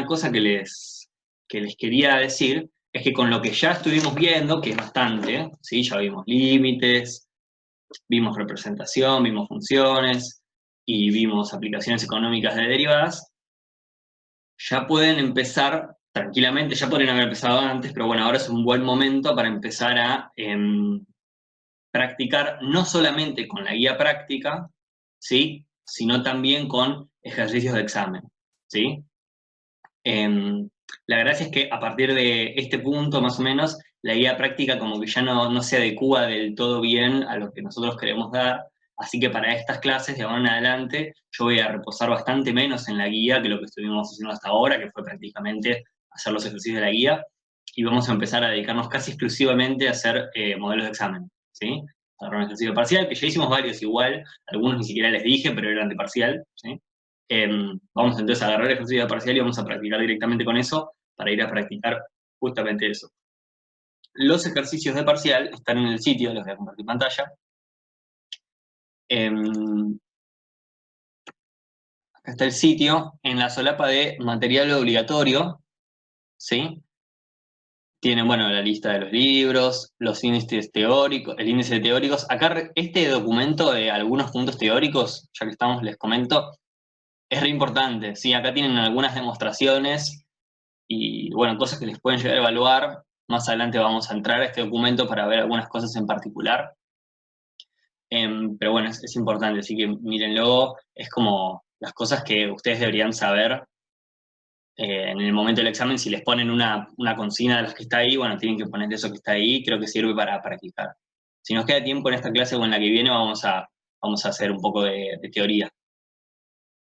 cosa que les quería decir es que con lo que ya estuvimos viendo, que es bastante, ¿sí? Ya vimos límites, vimos representación, vimos funciones y vimos aplicaciones económicas de derivadas, ya pueden empezar tranquilamente, ya pueden haber empezado antes, pero bueno, ahora es un buen momento para empezar a practicar no solamente con la guía práctica, ¿sí? Sino también con ejercicios de examen, ¿sí? La gracia es que a partir de este punto, más o menos, la guía práctica como que ya no se adecúa del todo bien a lo que nosotros queremos dar, así que para estas clases de ahora en adelante yo voy a reposar bastante menos en la guía que lo que estuvimos haciendo hasta ahora, que fue prácticamente hacer los ejercicios de la guía, y vamos a empezar a dedicarnos casi exclusivamente a hacer modelos de examen, ¿sí? Agarrar un ejercicio parcial, que ya hicimos varios igual, algunos ni siquiera les dije, pero eran de parcial, ¿sí? Vamos entonces a agarrar el ejercicio de parcial y vamos a practicar directamente con eso para ir a practicar justamente eso. Los ejercicios de parcial están en el sitio, les voy a compartir pantalla. Acá está el sitio, en la solapa de material obligatorio, ¿sí? Tienen, bueno, la lista de los libros, los índices teóricos, el índice de teóricos. Acá este documento de algunos puntos teóricos, ya que estamos, les comento, es re importante, ¿sí? Acá tienen algunas demostraciones y, bueno, cosas que les pueden llegar a evaluar. Más adelante vamos a entrar a este documento para ver algunas cosas en particular. Pero bueno, es importante, así que mírenlo. Es como las cosas que ustedes deberían saber en el momento del examen. Si les ponen una consigna de las que está ahí, bueno, tienen que poner eso que está ahí. Creo que sirve para practicar. Si nos queda tiempo en esta clase o en la que viene, vamos a hacer un poco de teoría.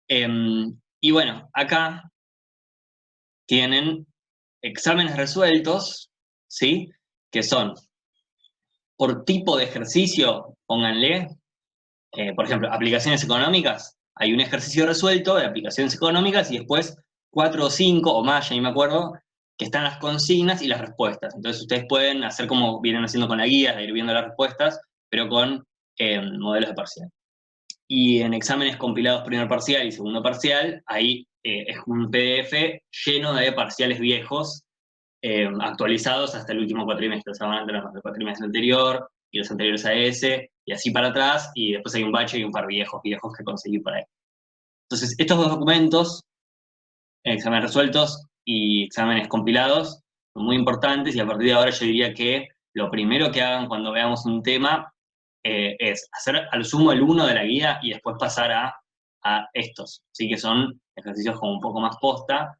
Y bueno, acá tienen exámenes resueltos, ¿sí? Que son por tipo de ejercicio, pónganle, por ejemplo, aplicaciones económicas, hay un ejercicio resuelto de aplicaciones económicas y después 4 o 5 o más, ya ni me acuerdo, que están las consignas y las respuestas. Entonces ustedes pueden hacer como vienen haciendo con la guía, de ir viendo las respuestas, pero con modelos de parcial. Y en exámenes compilados primer parcial y segundo parcial, ahí es un PDF lleno de parciales viejos, actualizados hasta el último cuatrimestre. O sea, van a tener el cuatrimestre anterior y los anteriores a ese, y así para atrás, y después hay un bache y un par viejos que conseguí por ahí. Entonces, estos dos documentos, exámenes resueltos y exámenes compilados, son muy importantes, y a partir de ahora yo diría que lo primero que hagan cuando veamos un tema es hacer al sumo el 1 de la guía y después pasar a estos, ¿sí? Que son ejercicios como un poco más posta,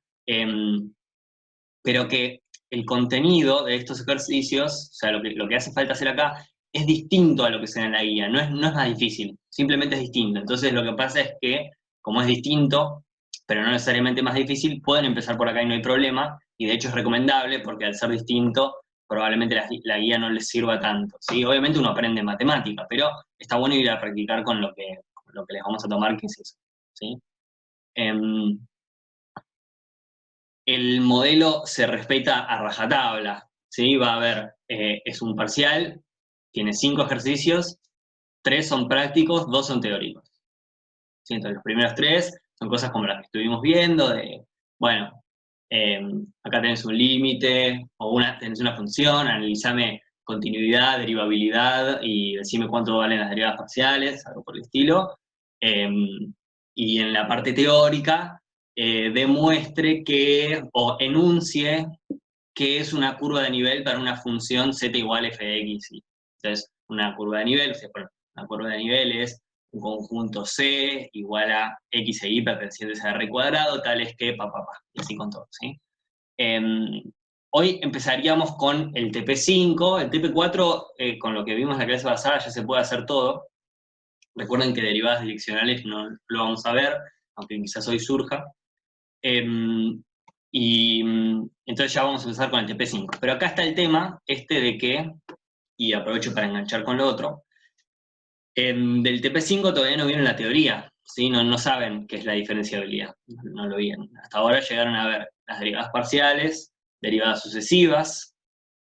pero que el contenido de estos ejercicios, o sea, lo que hace falta hacer acá, es distinto a lo que se da en la guía, no es más difícil, simplemente es distinto. Entonces lo que pasa es que, como es distinto, pero no necesariamente más difícil, pueden empezar por acá y no hay problema, y de hecho es recomendable porque al ser distinto, probablemente la guía no les sirva tanto, ¿sí? Obviamente uno aprende matemática, pero está bueno ir a practicar con lo que les vamos a tomar, que es eso, ¿sí? El modelo se respeta a rajatabla, ¿sí? Va a haber, es un parcial, tiene 5 ejercicios, 3 son prácticos, 2 son teóricos. ¿Sí? Entonces los primeros 3 son cosas como las que estuvimos viendo, de, bueno, acá tenés un límite, o tenés una función, analizame continuidad, derivabilidad, y decime cuánto valen las derivadas parciales, algo por el estilo. Y en la parte teórica, demuestre que, o enuncie que es una curva de nivel para una función z igual f de x. Entonces, una curva de nivel, o sea, una curva de nivel es un conjunto C igual a x e y pertenecientes a R cuadrado, tal es que y así con todo, ¿sí? Hoy empezaríamos con el TP5, el TP4, con lo que vimos en la clase pasada, ya se puede hacer todo. Recuerden que derivadas direccionales no lo vamos a ver, aunque quizás hoy surja. Y entonces ya vamos a empezar con el TP5. Pero acá está el tema, de que, y aprovecho para enganchar con lo otro, del TP5 todavía no vieron la teoría, ¿sí? No saben qué es la diferenciabilidad, no lo vieron. Hasta ahora llegaron a ver las derivadas parciales, derivadas sucesivas,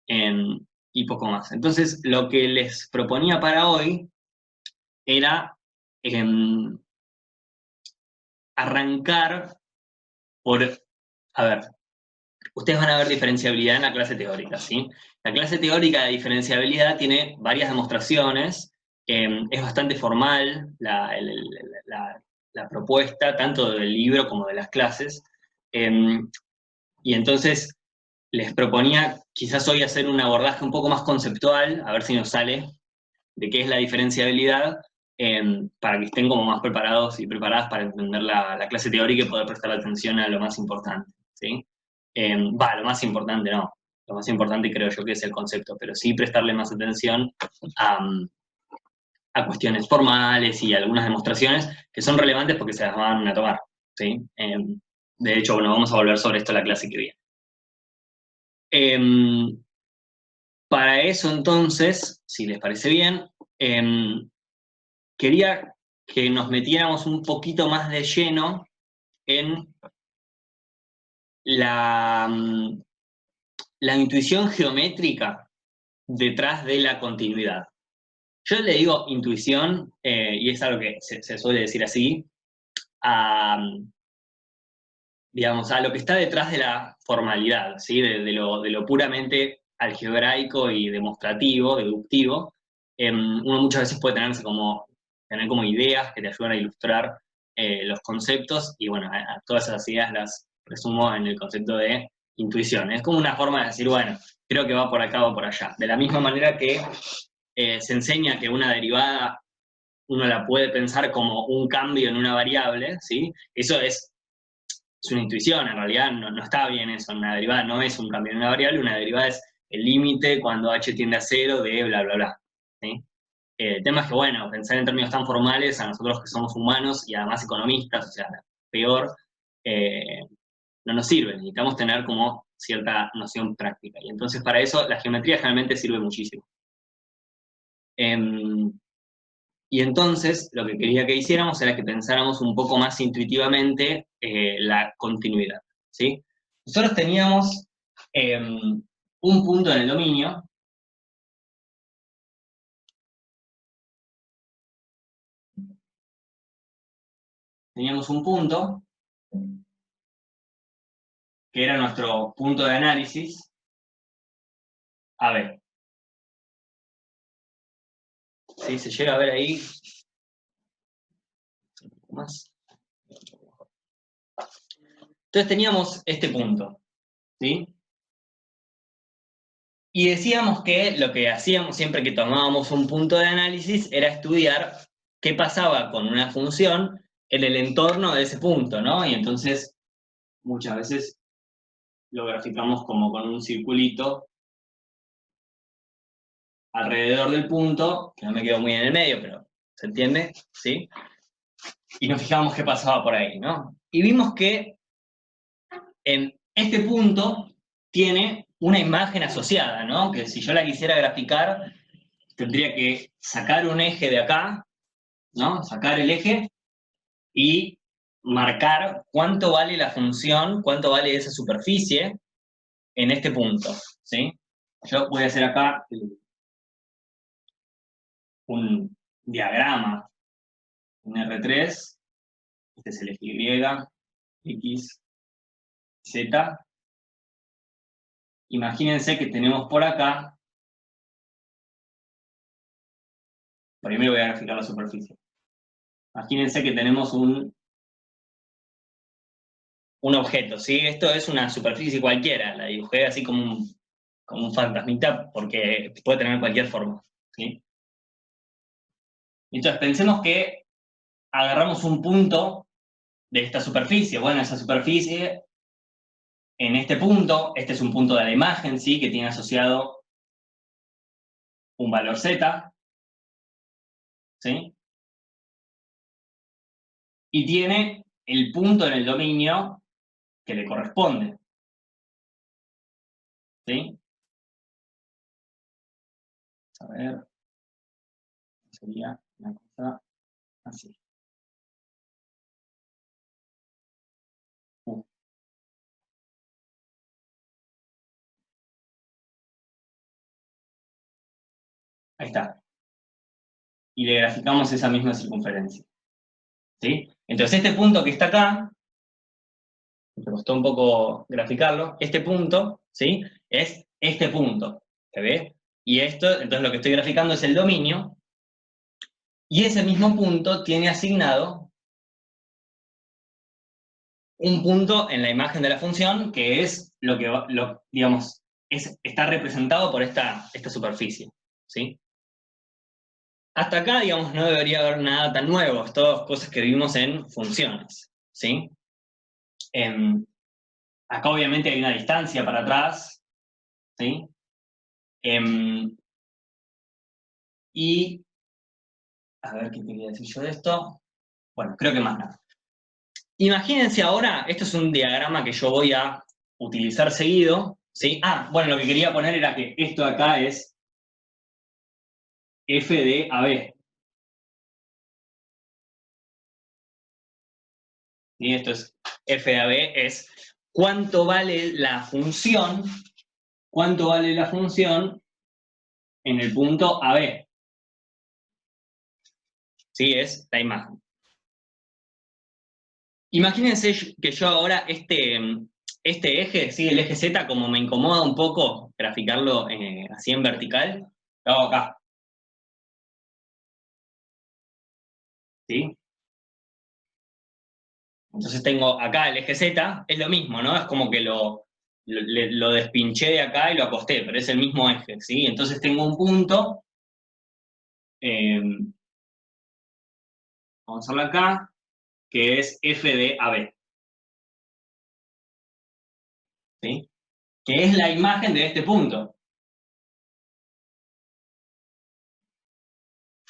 y poco más. Entonces, lo que les proponía para hoy era arrancar por A ver, ustedes van a ver diferenciabilidad en la clase teórica, ¿sí? La clase teórica de diferenciabilidad tiene varias demostraciones, es bastante formal la propuesta, tanto del libro como de las clases, y entonces les proponía quizás hoy hacer un abordaje un poco más conceptual, a ver si nos sale, de qué es la diferenciabilidad, para que estén como más preparados y preparadas para entender la clase teórica y poder prestar atención a lo más importante, ¿sí? Lo más importante no, lo más importante creo yo que es el concepto, pero sí prestarle más atención a cuestiones formales y algunas demostraciones que son relevantes porque se las van a tomar, ¿sí? De hecho, bueno, vamos a volver sobre esto en la clase que viene. Para eso entonces, si les parece bien, quería que nos metiéramos un poquito más de lleno en la intuición geométrica detrás de la continuidad. Yo le digo intuición, y es algo que se suele decir así, digamos, a lo que está detrás de la formalidad, ¿sí? de lo puramente algebraico y demostrativo, deductivo. Uno muchas veces puede tener como ideas que te ayudan a ilustrar los conceptos, y bueno, a todas esas ideas las resumo en el concepto de intuición. Es como una forma de decir, bueno, creo que va por acá o por allá. De la misma manera que se enseña que una derivada uno la puede pensar como un cambio en una variable, ¿sí? Eso es una intuición, en realidad no está bien eso. Una derivada no es un cambio en una variable, una derivada es el límite cuando h tiende a 0 de bla, bla, bla. ¿Sí? El tema es que, bueno, pensar en términos tan formales a nosotros que somos humanos y además economistas, o sea, peor, eh, no nos sirve. Necesitamos tener como cierta noción práctica. Y entonces para eso la geometría generalmente sirve muchísimo. Y entonces lo que quería que hiciéramos era que pensáramos un poco más intuitivamente la continuidad, ¿sí? Nosotros teníamos un punto en el dominio, teníamos un punto que era nuestro punto de análisis. A ver, ¿sí? ¿Se llega a ver ahí? Más. Entonces teníamos este punto, ¿sí? Y decíamos que lo que hacíamos siempre que tomábamos un punto de análisis era estudiar qué pasaba con una función en el entorno de ese punto, ¿no? Y entonces muchas veces lo graficamos como con un circulito alrededor del punto, que no me quedo muy en el medio, pero ¿se entiende? ¿Sí? Y nos fijamos qué pasaba por ahí, ¿no? Y vimos que en este punto tiene una imagen asociada, ¿no? Que si yo la quisiera graficar, tendría que sacar un eje de acá, ¿no? Sacar el eje y marcar cuánto vale la función, cuánto vale esa superficie en este punto, ¿sí? Yo voy a hacer acá un diagrama, un R3, este es el eje Y, X, Z. Imagínense que tenemos por acá, primero voy a graficar la superficie. Imagínense que tenemos un objeto, ¿sí? Esto es una superficie cualquiera, la dibujé así como un fantasmita porque puede tener cualquier forma, ¿sí? Entonces pensemos que agarramos un punto de esta superficie. Bueno, esa superficie, en este punto, este es un punto de la imagen, ¿sí? Que tiene asociado un valor Z, ¿sí? Y tiene el punto en el dominio que le corresponde, ¿sí? A ver, sería una cosa así. Ahí está. Y le graficamos esa misma circunferencia, ¿sí? Entonces este punto que está acá me costó un poco graficarlo, este punto, ¿sí? Es este punto, ¿se ve? Y esto, entonces lo que estoy graficando es el dominio, y ese mismo punto tiene asignado un punto en la imagen de la función, que es lo que, digamos, está representado por esta superficie, ¿sí? Hasta acá, digamos, no debería haber nada tan nuevo, es todas cosas que vimos en funciones, ¿sí? Acá obviamente hay una distancia para atrás, ¿sí? Y, a ver qué quería decir yo de esto. Bueno, creo que más nada. Imagínense ahora, esto es un diagrama que yo voy a utilizar seguido, ¿sí? Ah, bueno, lo que quería poner era que esto de acá es f de AB. Y esto es f de AB, es cuánto vale la función en el punto AB. ¿Sí? Es la imagen. Imagínense que yo ahora este eje, ¿sí? El eje Z, como me incomoda un poco graficarlo así en vertical, lo hago acá. ¿Sí? Entonces tengo acá el eje Z, es lo mismo, ¿no? Es como que lo despinché de acá y lo acosté, pero es el mismo eje, ¿sí? Entonces tengo un punto, vamos a hacerlo acá, que es f de AB, ¿sí? Que es la imagen de este punto,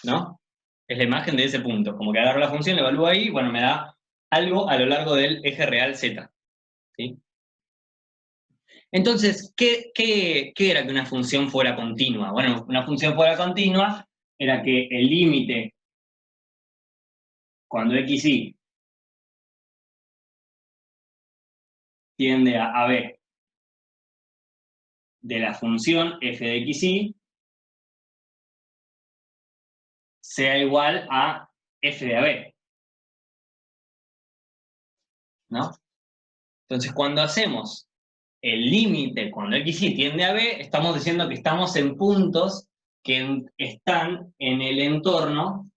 ¿no? Es la imagen de ese punto. Como que agarro la función, la evalúo ahí, bueno, me da algo a lo largo del eje real Z, ¿sí? Entonces, ¿qué era que una función fuera continua? Bueno, una función fuera continua era que el límite cuando xy tiende a b de la función f de xy sea igual a f de ab, ¿no? Entonces, cuando hacemos el límite, cuando xy tiende a b, estamos diciendo que estamos en puntos que están en el entorno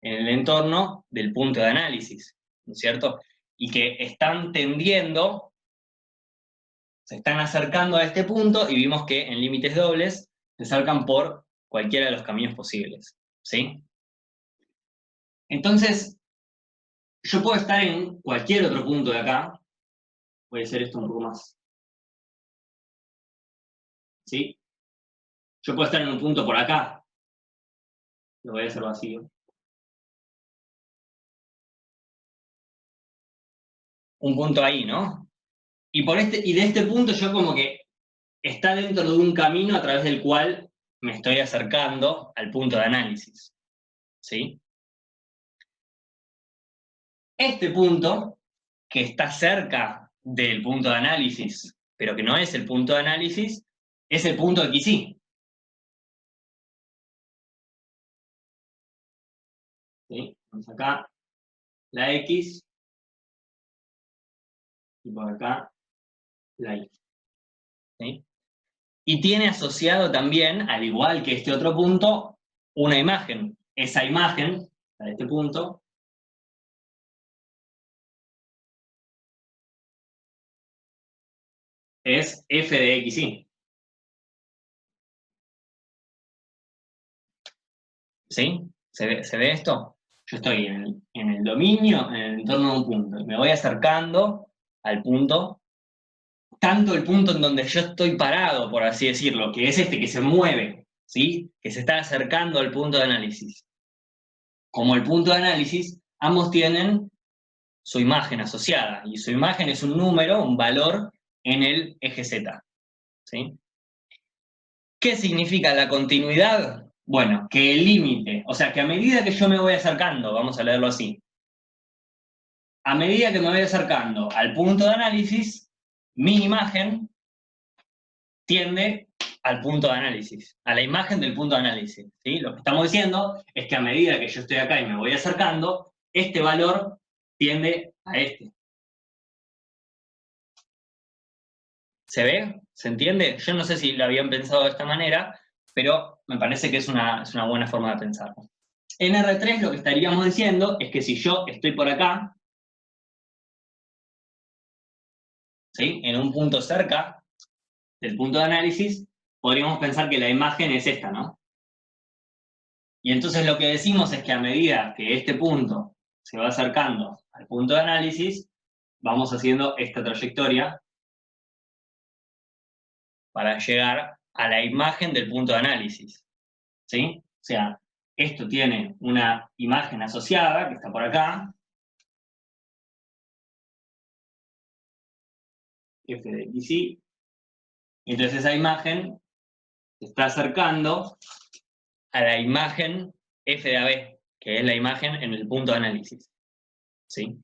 del punto de análisis, ¿no es cierto? Y que están tendiendo, se están acercando a este punto y vimos que en límites dobles se acercan por cualquiera de los caminos posibles, ¿sí? Entonces, yo puedo estar en cualquier otro punto de acá, voy a hacer esto un poco más, ¿sí? Yo puedo estar en un punto por acá, lo voy a hacer vacío. Un punto ahí, ¿no? Y de este punto yo como que está dentro de un camino a través del cual me estoy acercando al punto de análisis, ¿sí? Este punto, que está cerca del punto de análisis, pero que no es el punto de análisis, es el punto XY. ¿Sí? Vamos acá, la X, y por acá, la Y. ¿Sí? Y tiene asociado también, al igual que este otro punto, una imagen. Esa imagen, la de este punto, es f de xy. ¿Sí? ¿Se ve esto? Yo estoy en el dominio, en el entorno de un punto, y me voy acercando al punto, tanto el punto en donde yo estoy parado, por así decirlo, que es este que se mueve, ¿sí? Que se está acercando al punto de análisis, como el punto de análisis, ambos tienen su imagen asociada, y su imagen es un número, un valor en el eje Z, ¿sí? ¿Qué significa la continuidad? Bueno, que el límite, o sea, que a medida que yo me voy acercando, vamos a leerlo así, a medida que me voy acercando al punto de análisis, mi imagen tiende al punto de análisis, a la imagen del punto de análisis, ¿sí? Lo que estamos diciendo es que a medida que yo estoy acá y me voy acercando, este valor tiende a este. ¿Se ve? ¿Se entiende? Yo no sé si lo habían pensado de esta manera, pero me parece que es una buena forma de pensarlo. En R3 lo que estaríamos diciendo es que si yo estoy por acá, ¿sí?, en un punto cerca del punto de análisis, podríamos pensar que la imagen es esta, ¿no? Y entonces lo que decimos es que a medida que este punto se va acercando al punto de análisis, vamos haciendo esta trayectoria para llegar a la imagen del punto de análisis, ¿sí? O sea, esto tiene una imagen asociada, que está por acá, f de x, y entonces esa imagen se está acercando a la imagen f de AB, que es la imagen en el punto de análisis, ¿sí?